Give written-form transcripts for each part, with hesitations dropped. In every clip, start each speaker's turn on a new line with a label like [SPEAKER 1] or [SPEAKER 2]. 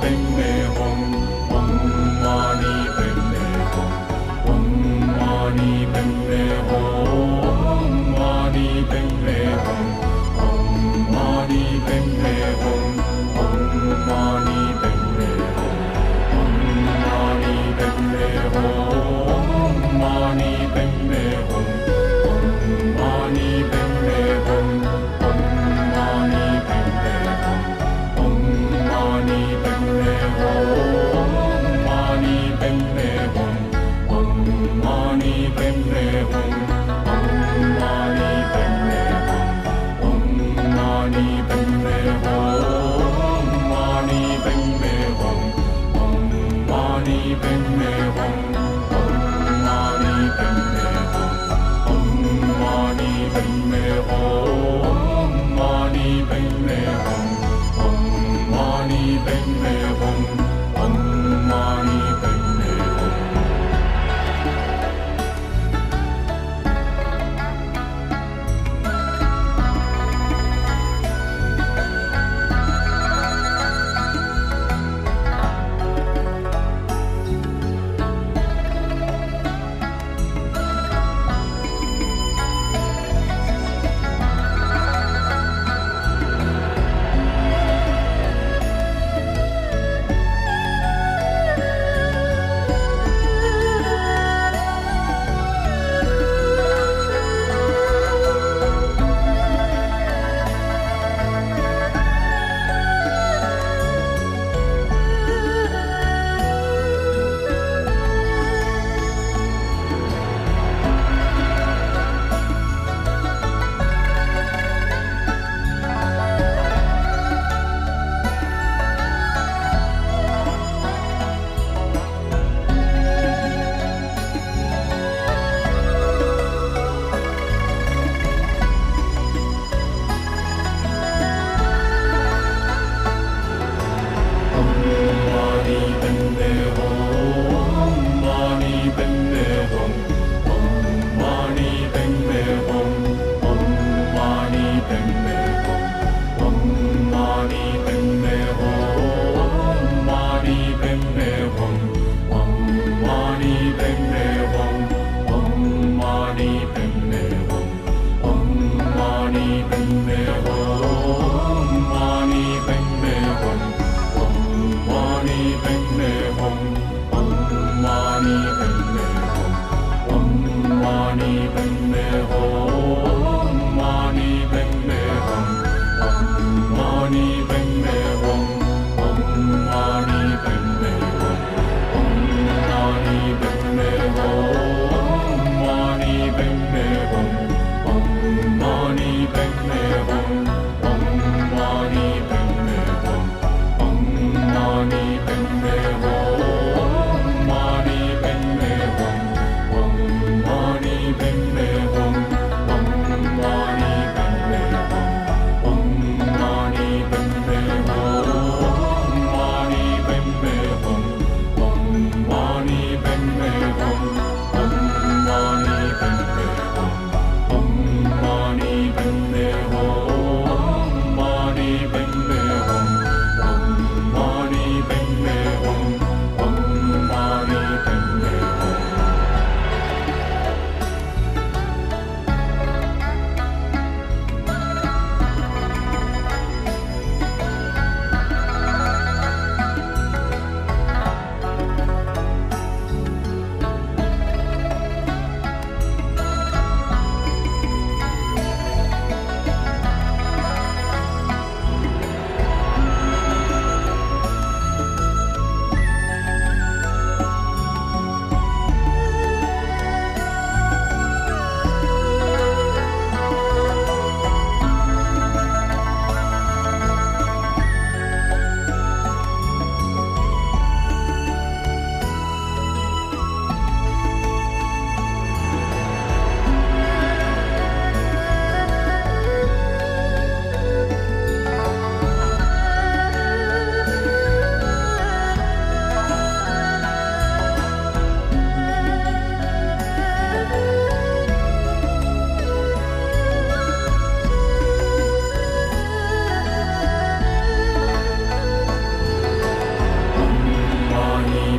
[SPEAKER 1] Padme Hum, Om Mani Padme Hum, Om Mani Padme Hum, Om Mani Padme Hum, Om Mani Padme Hum, Om Mani Padme Hum, Om Mani Padme Hum, Om Mani Padme Hum, Om Mani Padme Hum, Om Mani Padme Hum, Om Mani Padme Hum.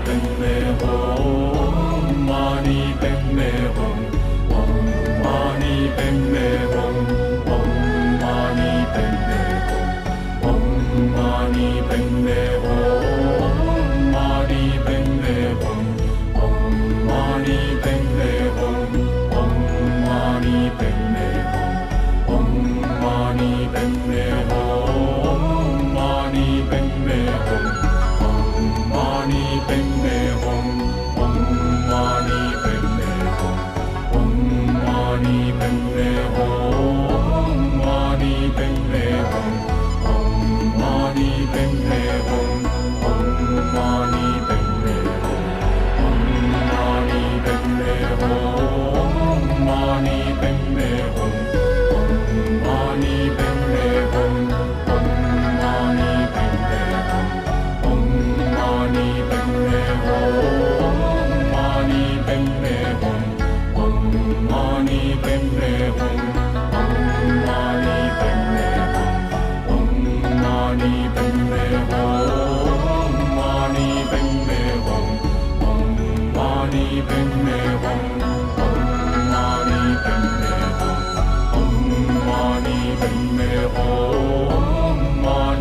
[SPEAKER 1] Padme Hum Mani Padme Hum Om Mani Padme Hum Om Mani Padme Hum Om Mani Padme Hum Mani Padme Hum Om Mani Padme Hum Om Mani Padme Hum Om Mani Padme Hum Mani Padme Hum Om Mani Padme Hum Om Mani Padme Hum Om Mani Padme Hum Mani Padme Hum Om Mani Padme Hum Om Mani Padme Hum Om Mani Padme Hum Mani Padme Hum Om Mani Padme Hum Om Mani Padme Hum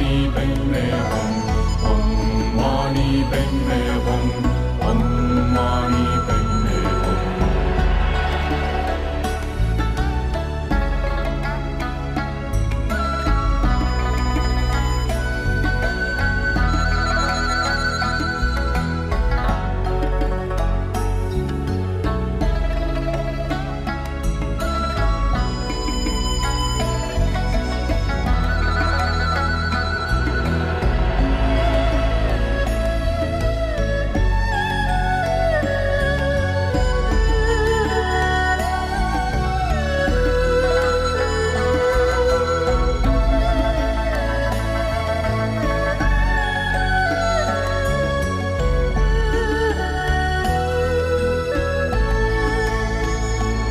[SPEAKER 1] Om Mani Padme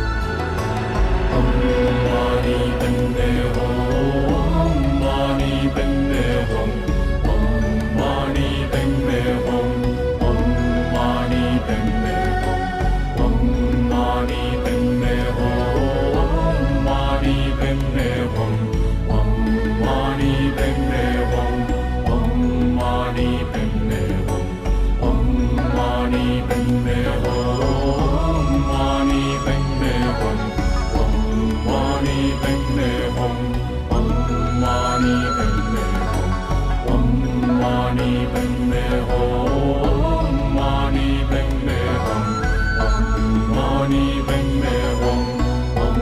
[SPEAKER 1] Hum Mani Padme Hum Om Mani Padme Hum Om Mani Padme Hum Om Mani Padme Hum Mani Padme Hum Om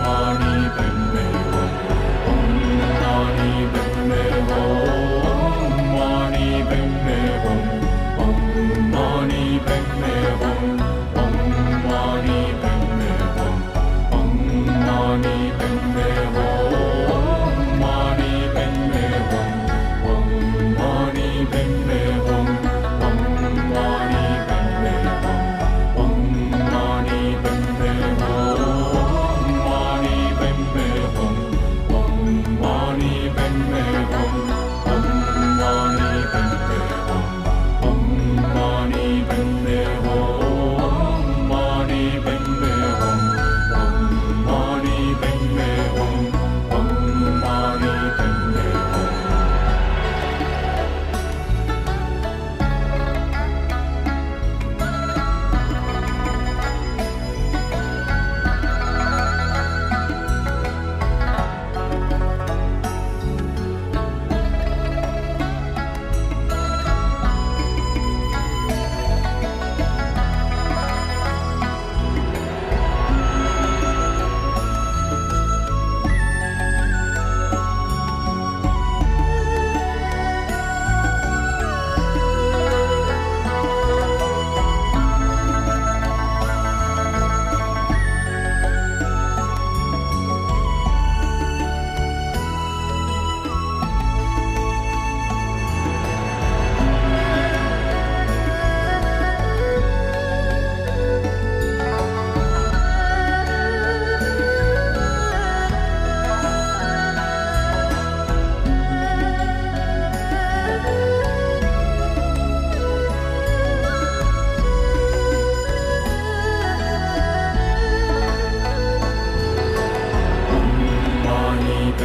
[SPEAKER 1] Mani Padme Hum Om Mani Padme Hum Om Mani Padme Hum Mani Padme Hum Om Mani Padme Hum Om Mani Padme Hum Padme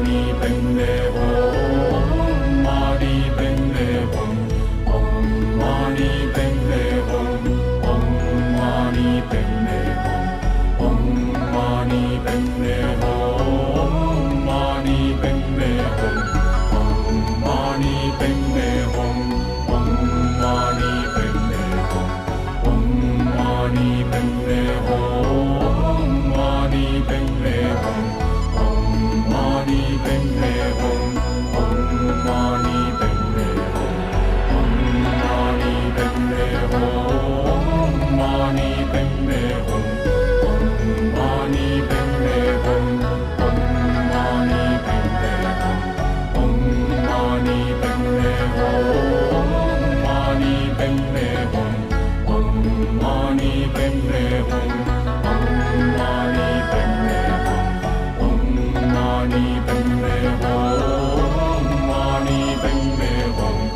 [SPEAKER 1] Mani Padme Hum, Mani Padme Hum, Om Mani Padme Hum, Om Mani Padme Hum, Om Mani Padme Hum, Mani Padme Hum, Om Mani Padme Hum, Om Mani Padme Hum, Om Mani Padme Hum, Mani Padme Hum, Om Mani Padme Hum, Om Mani Padme Hum, Om Mani Padme Hum, Mani Padme Hum, Om Mani Padme Hum, Om Mani Padme Hum, Om Mani Padme Hum, Mani Padme Hum, Om Mani Padme Hum, Om Mani Padme Hum, Om Mani Padme Hum,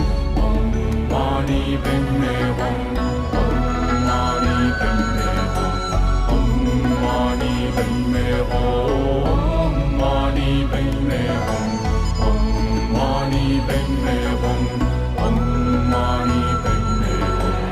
[SPEAKER 1] Mani Padme Hum, Om Mani Padme Hum, Om Mani Padme Hum, Om Mani Padme Hum, Mani Padme Hum, Om Mani Padme Hum, Om Mani Padme Hum.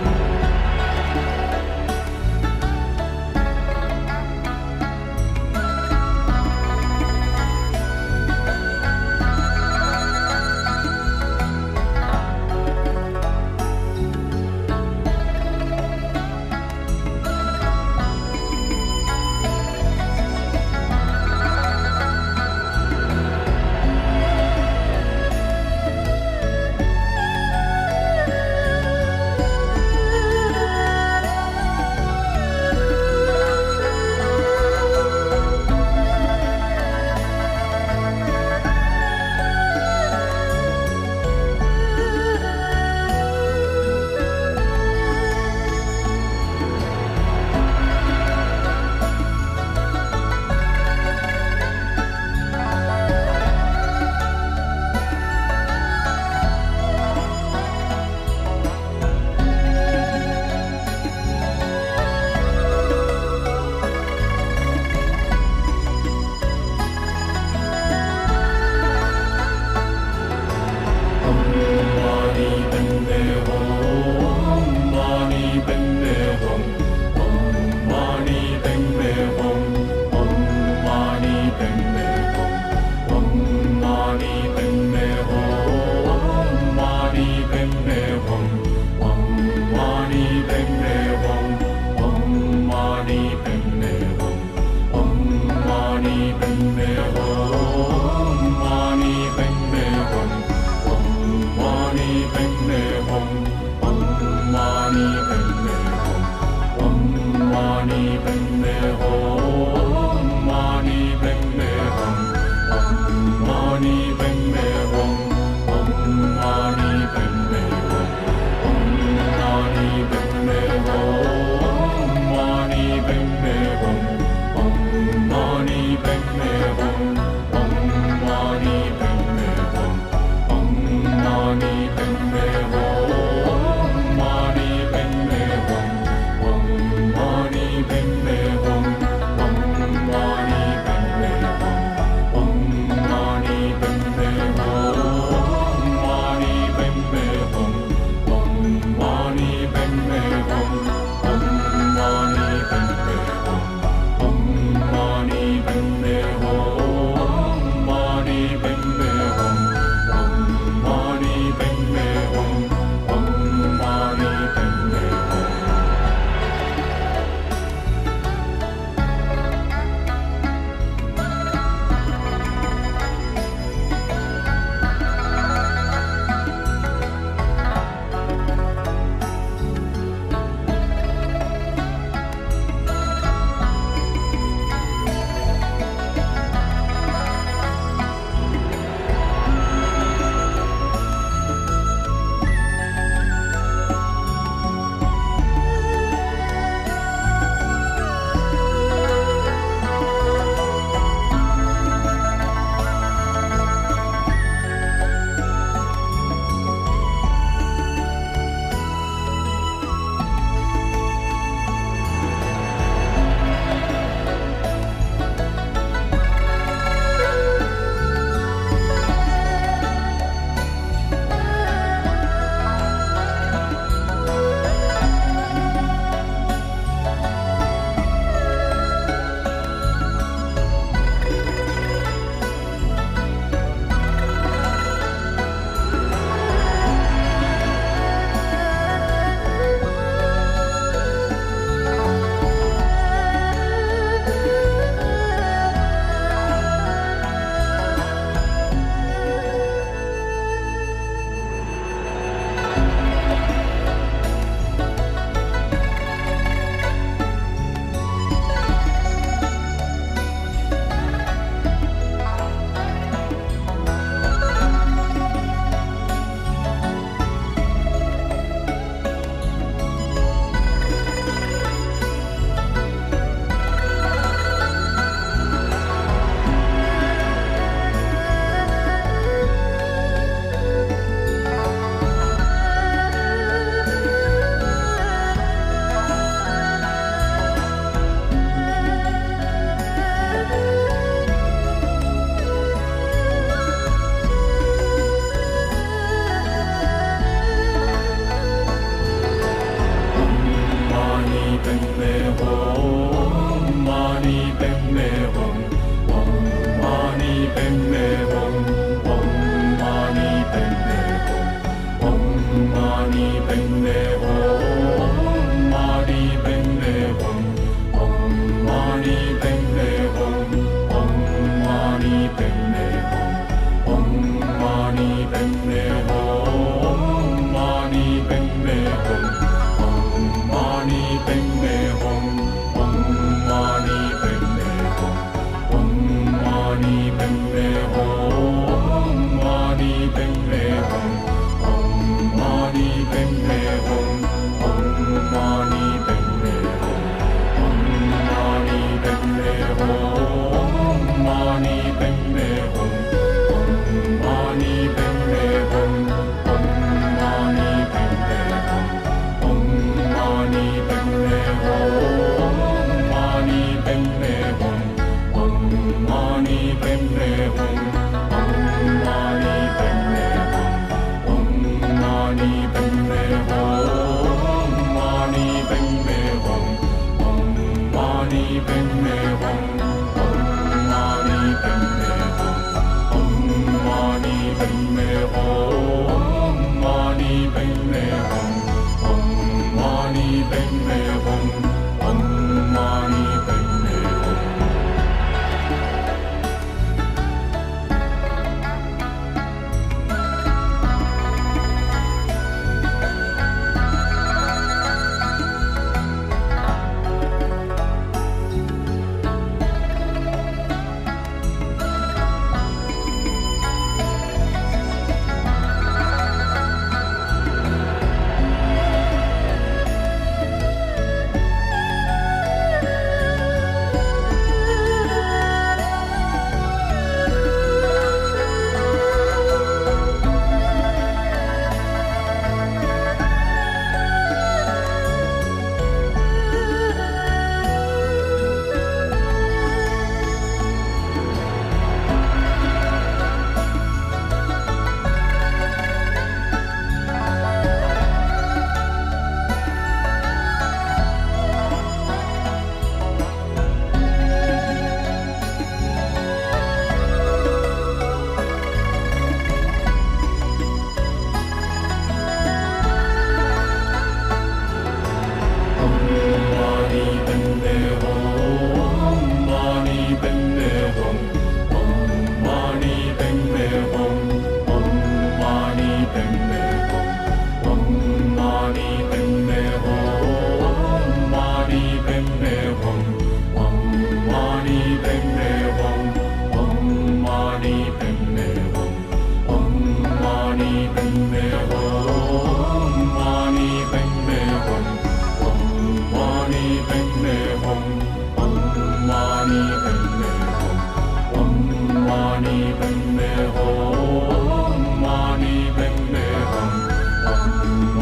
[SPEAKER 1] padme hum, mani padme hum,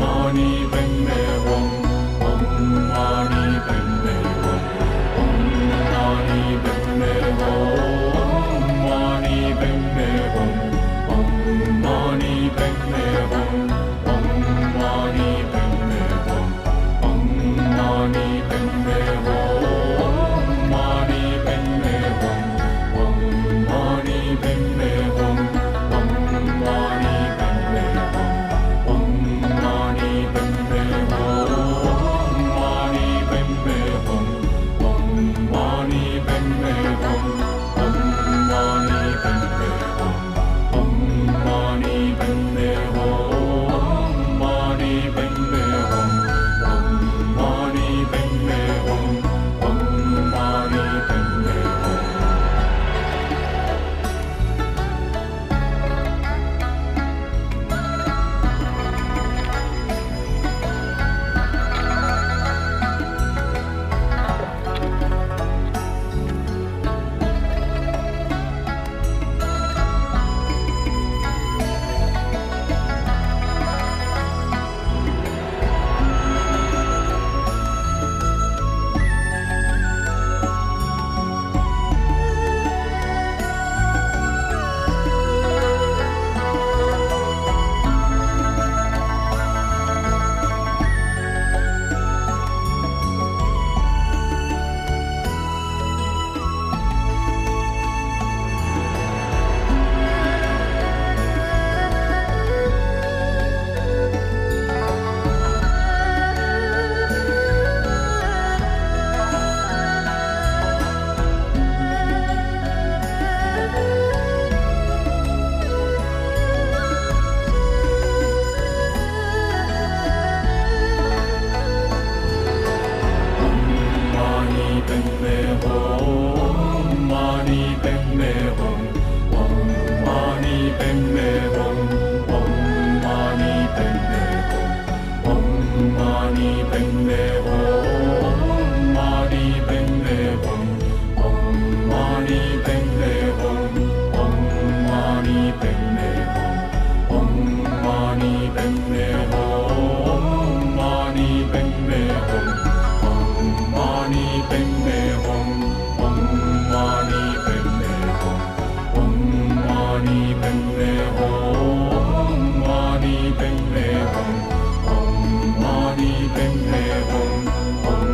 [SPEAKER 1] mani padme hum, mani padme hum, mani padme hum, mani padme hum, mani padme hum, mani padme hum, mani padme hum, mani padme hum, mani padme hum, mani padme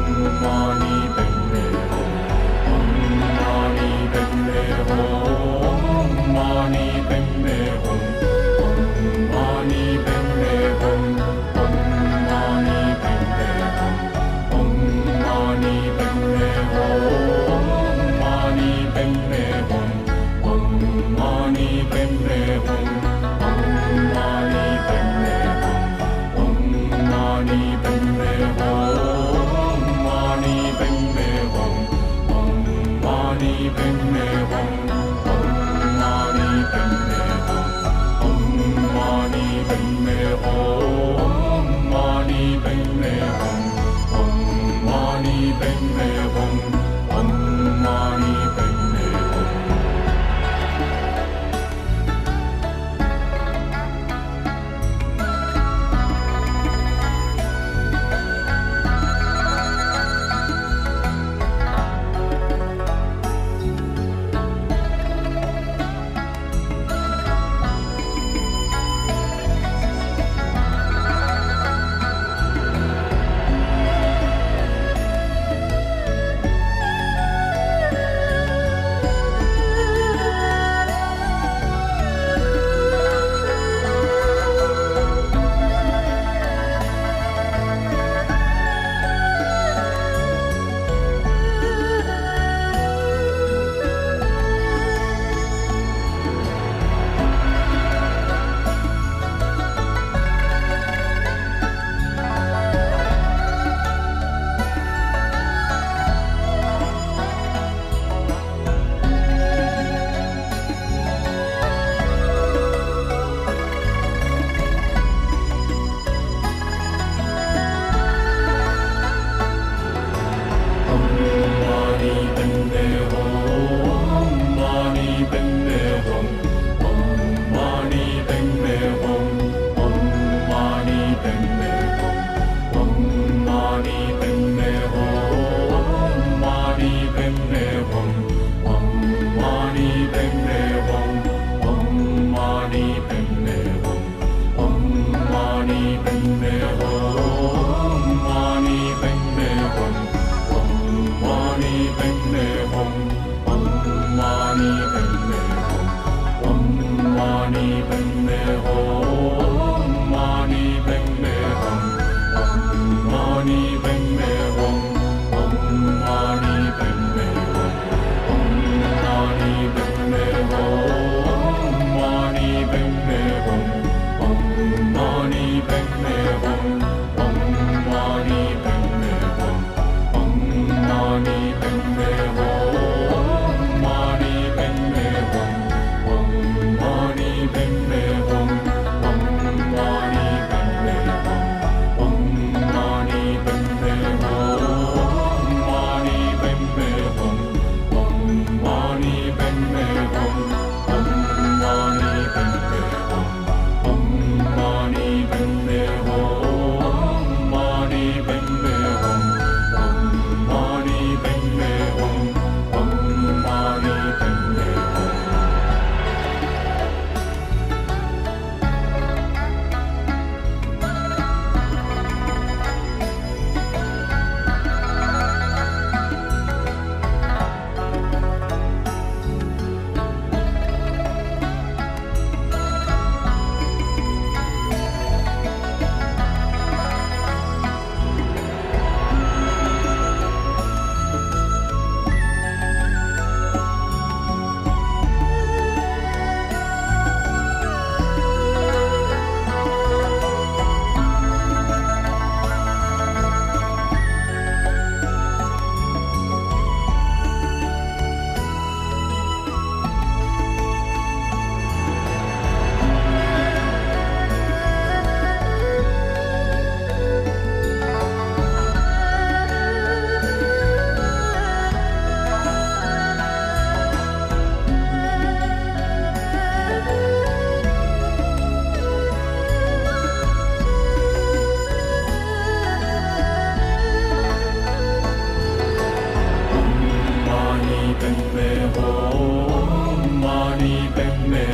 [SPEAKER 1] hum, mani padme hum, mani padme hum, mani padme hum, mani padme hum, mani padme hum, mani padme hum, mani padme hum, mani padme hum. Mani Padme Hum, Mani Padme Hum, Om Mani Padme Hum, Om Mani Padme Hum, Om Mani Padme Hum, Mani Padme Hum, Om Mani Padme Hum, Om Mani Padme Hum, Om Mani Padme Hum, Mani Padme Hum, Om Mani Padme Hum, Om Mani Padme Hum, Om Mani Padme Hum, Mani Padme Hum, Om Mani Padme Hum, Om Mani Padme Hum, Om Mani Padme Hum, Mani Padme Hum, Om Mani Padme Hum, Om Mani Padme Hum. Mani Padme Hum, Mani Padme